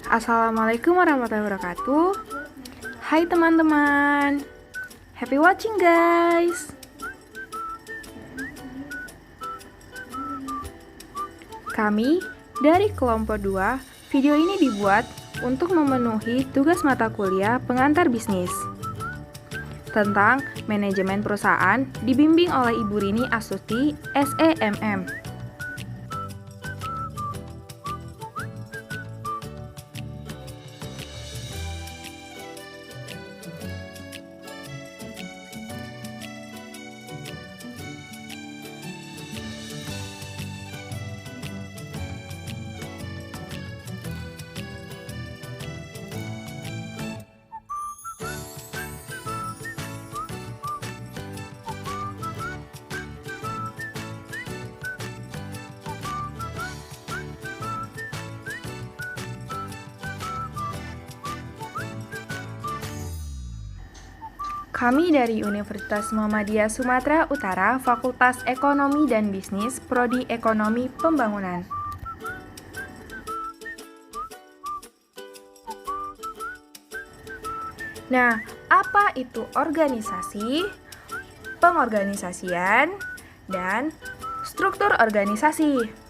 Assalamualaikum warahmatullahi wabarakatuh. Hai teman-teman, happy watching guys. Kami dari kelompok 2, video ini dibuat untuk memenuhi tugas mata kuliah pengantar bisnis tentang manajemen perusahaan dibimbing oleh Ibu Rini Astuti, SEMM. Kami dari Universitas Muhammadiyah Sumatera Utara, Fakultas Ekonomi dan Bisnis, Prodi Ekonomi Pembangunan. Nah, apa itu organisasi, pengorganisasian, dan struktur organisasi?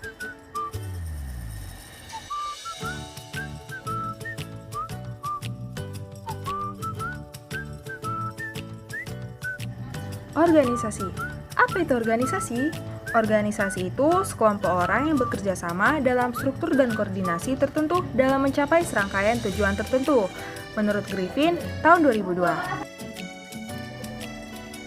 Organisasi. Apa itu organisasi? Organisasi itu sekelompok orang yang bekerja sama dalam struktur dan koordinasi tertentu dalam mencapai serangkaian tujuan tertentu, menurut Griffin tahun 2002.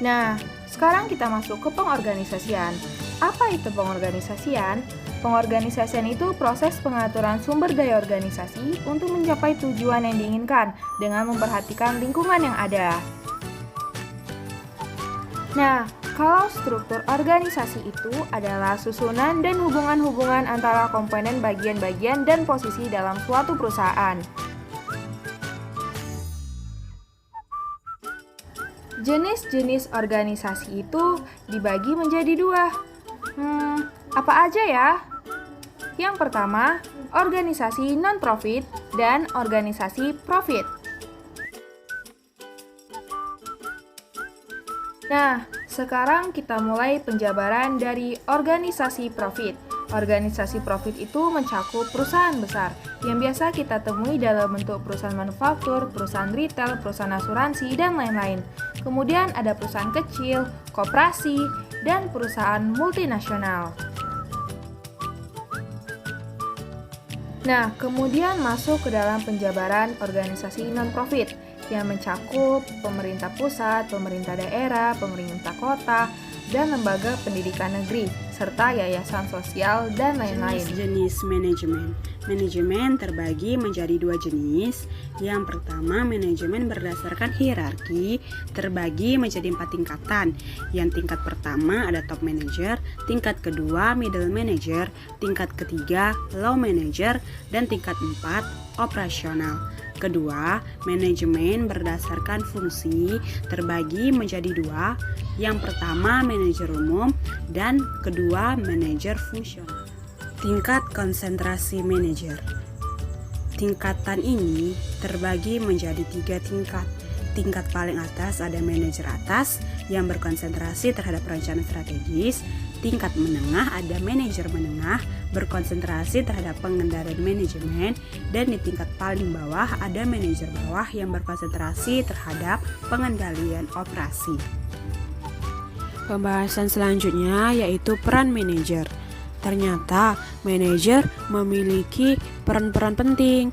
Nah, sekarang kita masuk ke pengorganisasian. Apa itu pengorganisasian? Pengorganisasian itu proses pengaturan sumber daya organisasi untuk mencapai tujuan yang diinginkan dengan memperhatikan lingkungan yang ada. Nah, kalau struktur organisasi itu adalah susunan dan hubungan-hubungan antara komponen bagian-bagian dan posisi dalam suatu perusahaan. Jenis-jenis organisasi itu dibagi menjadi dua. Apa aja ya? Yang pertama, organisasi non-profit dan organisasi profit. Nah, sekarang kita mulai penjabaran dari organisasi profit. Organisasi profit itu mencakup perusahaan besar yang biasa kita temui dalam bentuk perusahaan manufaktur, perusahaan retail, perusahaan asuransi, dan lain-lain. Kemudian ada perusahaan kecil, koperasi, dan perusahaan multinasional. Nah, kemudian masuk ke dalam penjabaran organisasi non-profit yang mencakup pemerintah pusat, pemerintah daerah, pemerintah kota, dan lembaga pendidikan negeri, serta yayasan sosial dan lain-lain. Jenis manajemen. Manajemen terbagi menjadi dua jenis. Yang pertama, manajemen berdasarkan hierarki, terbagi menjadi 4 tingkatan. Yang tingkat pertama ada top manager, tingkat kedua middle manager, tingkat ketiga low manager, dan tingkat 4 operasional. Kedua, manajemen berdasarkan fungsi terbagi menjadi 2. Yang pertama, manajer umum, dan kedua, manajer fungsional. Tingkat konsentrasi manajer. Tingkatan ini terbagi menjadi 3 tingkat. Tingkat paling atas ada manajer atas yang berkonsentrasi terhadap perencanaan strategis. Tingkat menengah ada manajer menengah berkonsentrasi terhadap pengendalian manajemen, dan di tingkat paling bawah ada manajer bawah yang berkonsentrasi terhadap pengendalian operasi. Pembahasan selanjutnya yaitu peran manajer. Ternyata manajer memiliki peran-peran penting.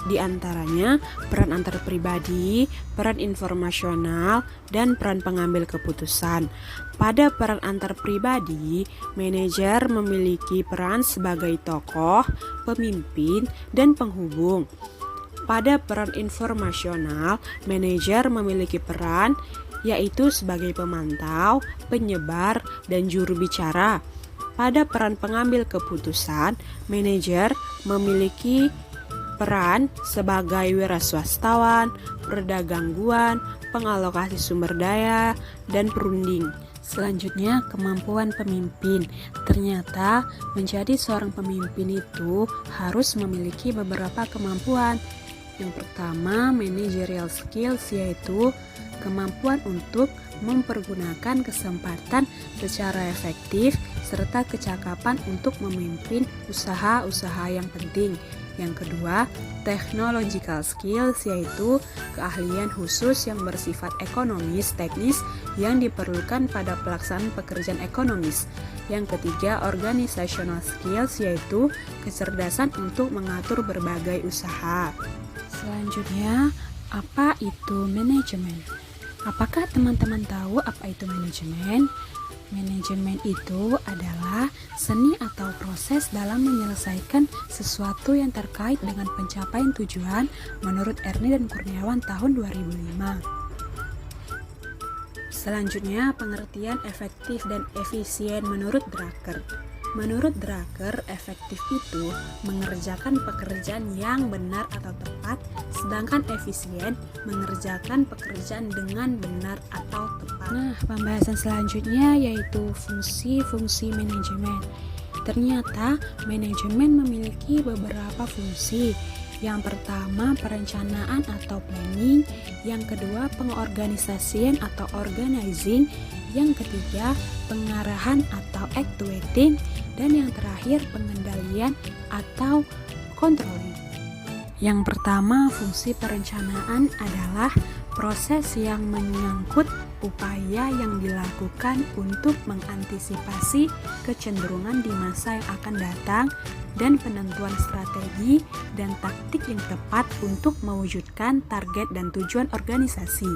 Di antaranya peran antar pribadi, peran informasional, dan peran pengambil keputusan. Pada peran antar pribadi, manajer memiliki peran sebagai tokoh, pemimpin, dan penghubung. Pada peran informasional, manajer memiliki peran yaitu sebagai pemantau, penyebar, dan juru bicara. Pada peran pengambil keputusan, manajer memiliki peran sebagai wiraswastawan, perda gangguan, pengalokasi sumber daya, dan perunding. Selanjutnya, kemampuan pemimpin. Ternyata, menjadi seorang pemimpin itu harus memiliki beberapa kemampuan. Yang pertama, managerial skills, yaitu kemampuan untuk mempergunakan kesempatan secara efektif serta kecakapan untuk memimpin usaha-usaha yang penting. Yang kedua, technological skills, yaitu keahlian khusus yang bersifat ekonomis teknis yang diperlukan pada pelaksanaan pekerjaan ekonomis. Yang ketiga, organizational skills, yaitu kecerdasan untuk mengatur berbagai usaha. Selanjutnya, apa itu manajemen? Apakah teman-teman tahu apa itu manajemen? Manajemen itu adalah seni atau proses dalam menyelesaikan sesuatu yang terkait dengan pencapaian tujuan menurut Ernie dan Kurniawan tahun 2005. Selanjutnya, pengertian efektif dan efisien menurut Drucker. Menurut Drucker, efektif itu mengerjakan pekerjaan yang benar atau tepat, sedangkan efisien mengerjakan pekerjaan dengan benar atau tepat. Nah, pembahasan selanjutnya yaitu fungsi-fungsi manajemen. Ternyata, manajemen memiliki beberapa fungsi. Yang pertama, perencanaan atau planning. Yang kedua, pengorganisasian atau organizing. Yang ketiga, pengarahan atau actuating. Dan yang terakhir, pengendalian atau controlling. Yang pertama, fungsi perencanaan adalah proses yang menyangkut upaya yang dilakukan untuk mengantisipasi kecenderungan di masa yang akan datang dan penentuan strategi dan taktik yang tepat untuk mewujudkan target dan tujuan organisasi.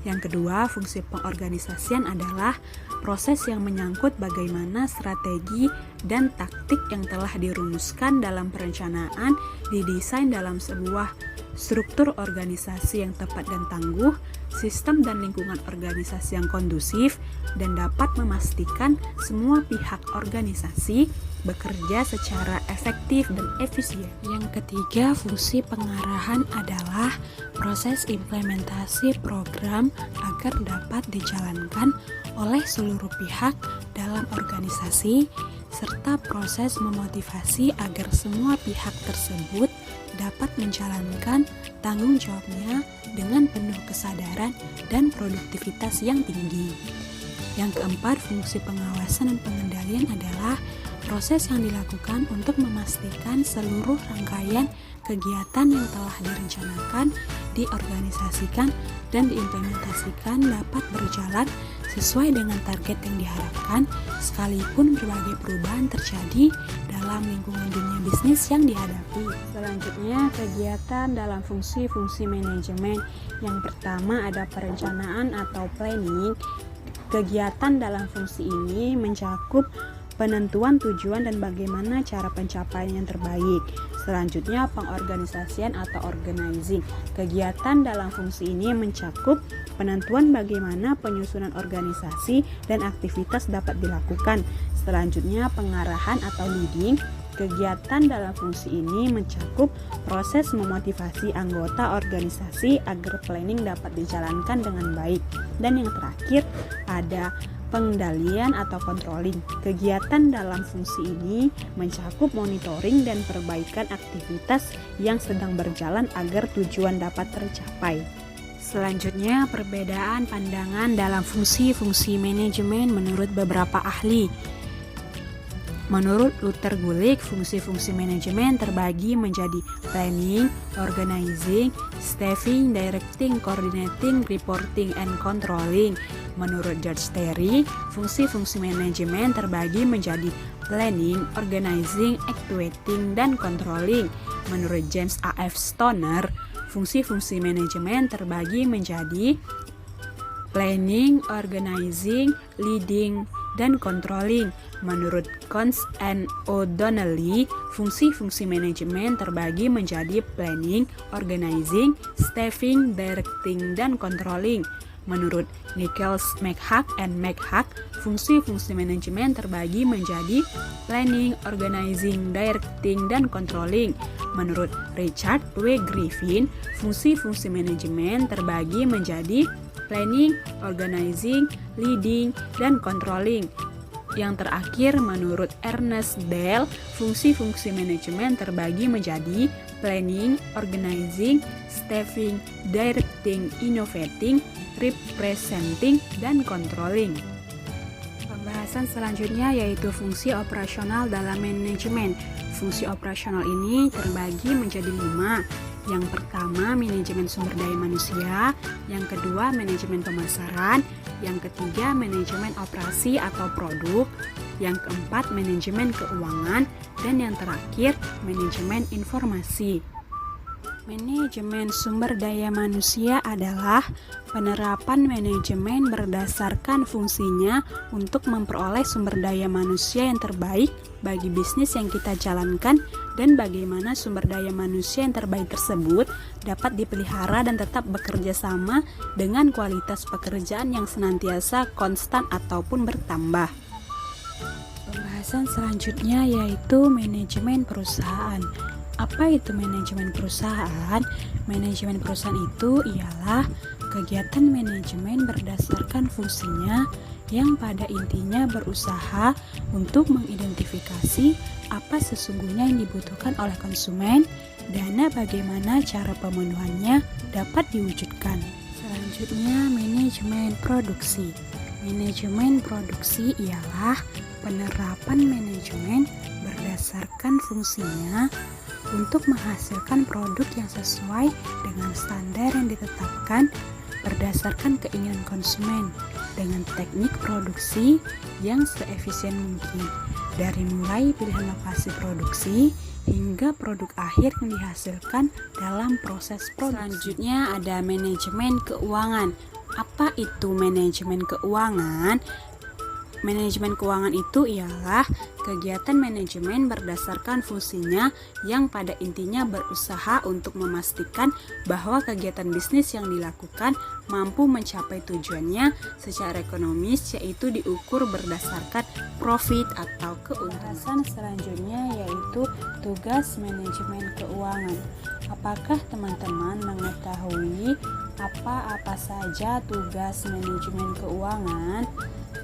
Yang kedua, fungsi pengorganisasian adalah proses yang menyangkut bagaimana strategi dan taktik yang telah dirumuskan dalam perencanaan didesain dalam sebuah struktur organisasi yang tepat dan tangguh, sistem dan lingkungan organisasi yang kondusif, dan dapat memastikan semua pihak organisasi bekerja secara efektif dan efisien. Yang ketiga, fungsi pengarahan adalah proses implementasi program agar dapat dijalankan oleh seluruh pihak dalam organisasi, serta proses memotivasi agar semua pihak tersebut dapat menjalankan tanggung jawabnya dengan penuh kesadaran dan produktivitas yang tinggi. Yang keempat, fungsi pengawasan dan pengendalian adalah proses yang dilakukan untuk memastikan seluruh rangkaian kegiatan yang telah direncanakan, diorganisasikan, dan diimplementasikan dapat berjalan sesuai dengan target yang diharapkan, sekalipun berbagai perubahan terjadi dalam lingkungan dunia bisnis yang dihadapi. Selanjutnya, kegiatan dalam fungsi-fungsi manajemen. Yang pertama ada perencanaan atau planning. Kegiatan dalam fungsi ini mencakup penentuan tujuan dan bagaimana cara pencapaian yang terbaik. Selanjutnya, pengorganisasian atau organizing. Kegiatan dalam fungsi ini mencakup penentuan bagaimana penyusunan organisasi dan aktivitas dapat dilakukan. Selanjutnya, pengarahan atau leading. Kegiatan dalam fungsi ini mencakup proses memotivasi anggota organisasi agar planning dapat dijalankan dengan baik. Dan yang terakhir, ada pengendalian atau controlling. Kegiatan dalam fungsi ini mencakup monitoring dan perbaikan aktivitas yang sedang berjalan agar tujuan dapat tercapai. Selanjutnya, perbedaan pandangan dalam fungsi-fungsi manajemen menurut beberapa ahli. Menurut Luther Gulick, fungsi-fungsi manajemen terbagi menjadi planning, organizing, staffing, directing, coordinating, reporting, and controlling. Menurut George Terry, fungsi-fungsi manajemen terbagi menjadi planning, organizing, actuating, dan controlling. Menurut James A.F. Stoner, fungsi-fungsi manajemen terbagi menjadi planning, organizing, leading, dan controlling. Menurut Cons and O'Donnelly, fungsi-fungsi manajemen terbagi menjadi planning, organizing, staffing, directing, dan controlling. Menurut Nichols, McHugh, and McHugh, fungsi-fungsi manajemen terbagi menjadi planning, organizing, directing, dan controlling. Menurut Richard W. Griffin, fungsi-fungsi manajemen terbagi menjadi planning, organizing, leading, dan controlling. Yang terakhir, menurut Ernest Bell, fungsi-fungsi manajemen terbagi menjadi planning, organizing, staffing, directing, innovating, representing, dan controlling. Pembahasan selanjutnya yaitu fungsi operasional dalam manajemen. Fungsi operasional ini terbagi menjadi 5. Yang pertama, manajemen sumber daya manusia. Yang kedua, manajemen pemasaran. Yang ketiga, manajemen operasi atau produk. Yang keempat, manajemen keuangan. Dan yang terakhir, manajemen informasi. Manajemen sumber daya manusia adalah penerapan manajemen berdasarkan fungsinya untuk memperoleh sumber daya manusia yang terbaik bagi bisnis yang kita jalankan dan bagaimana sumber daya manusia yang terbaik tersebut dapat dipelihara dan tetap bekerja sama dengan kualitas pekerjaan yang senantiasa konstan ataupun bertambah. Pembahasan selanjutnya yaitu manajemen perusahaan. Apa itu manajemen perusahaan? Manajemen perusahaan itu ialah kegiatan manajemen berdasarkan fungsinya yang pada intinya berusaha untuk mengidentifikasi apa sesungguhnya yang dibutuhkan oleh konsumen, dana bagaimana cara pemenuhannya dapat diwujudkan. Selanjutnya, manajemen produksi. Manajemen produksi ialah penerapan manajemen berdasarkan fungsinya untuk menghasilkan produk yang sesuai dengan standar yang ditetapkan berdasarkan keinginan konsumen dengan teknik produksi yang seefisien mungkin, dari mulai pilihan lokasi produksi hingga produk akhir yang dihasilkan dalam proses produksi. Selanjutnya ada manajemen keuangan. Apa itu manajemen keuangan? Manajemen keuangan itu ialah kegiatan manajemen berdasarkan fungsinya yang pada intinya berusaha untuk memastikan bahwa kegiatan bisnis yang dilakukan mampu mencapai tujuannya secara ekonomis, yaitu diukur berdasarkan profit atau keuntungan. Selanjutnya yaitu tugas manajemen keuangan. Apakah teman-teman mengetahui apa-apa saja tugas manajemen keuangan?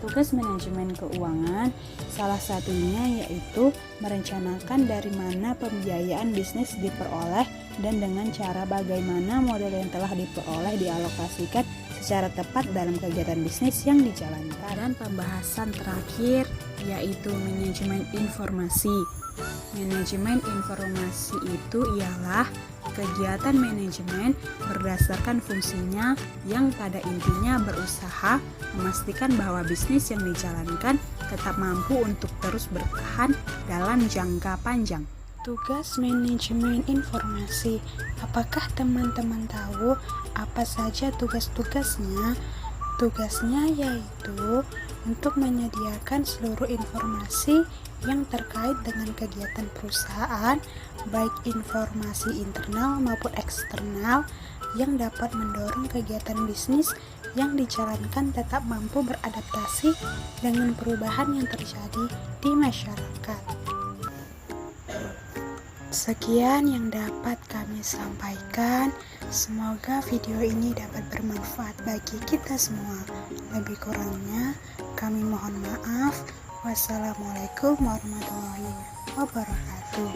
Tugas manajemen keuangan salah satunya yaitu merencanakan dari mana pembiayaan bisnis diperoleh dan dengan cara bagaimana modal yang telah diperoleh dialokasikan secara tepat dalam kegiatan bisnis yang dijalankan. Dan pembahasan terakhir yaitu manajemen informasi. Manajemen informasi itu ialah kegiatan manajemen berdasarkan fungsinya yang pada intinya berusaha memastikan bahwa bisnis yang dijalankan tetap mampu untuk terus bertahan dalam jangka panjang. Tugas manajemen informasi. Apakah teman-teman tahu apa saja tugas-tugasnya? Tugasnya yaitu untuk menyediakan seluruh informasi yang terkait dengan kegiatan perusahaan, baik informasi internal maupun eksternal yang dapat mendorong kegiatan bisnis yang dijalankan tetap mampu beradaptasi dengan perubahan yang terjadi di masyarakat. Sekian yang dapat kami sampaikan. Semoga video ini dapat bermanfaat bagi kita semua. Lebih kurangnya kami mohon maaf. Wassalamualaikum warahmatullahi wabarakatuh.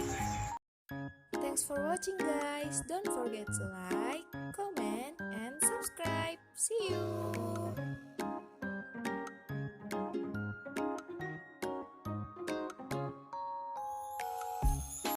Thanks for watching guys. Don't forget to like, comment, and subscribe. See you.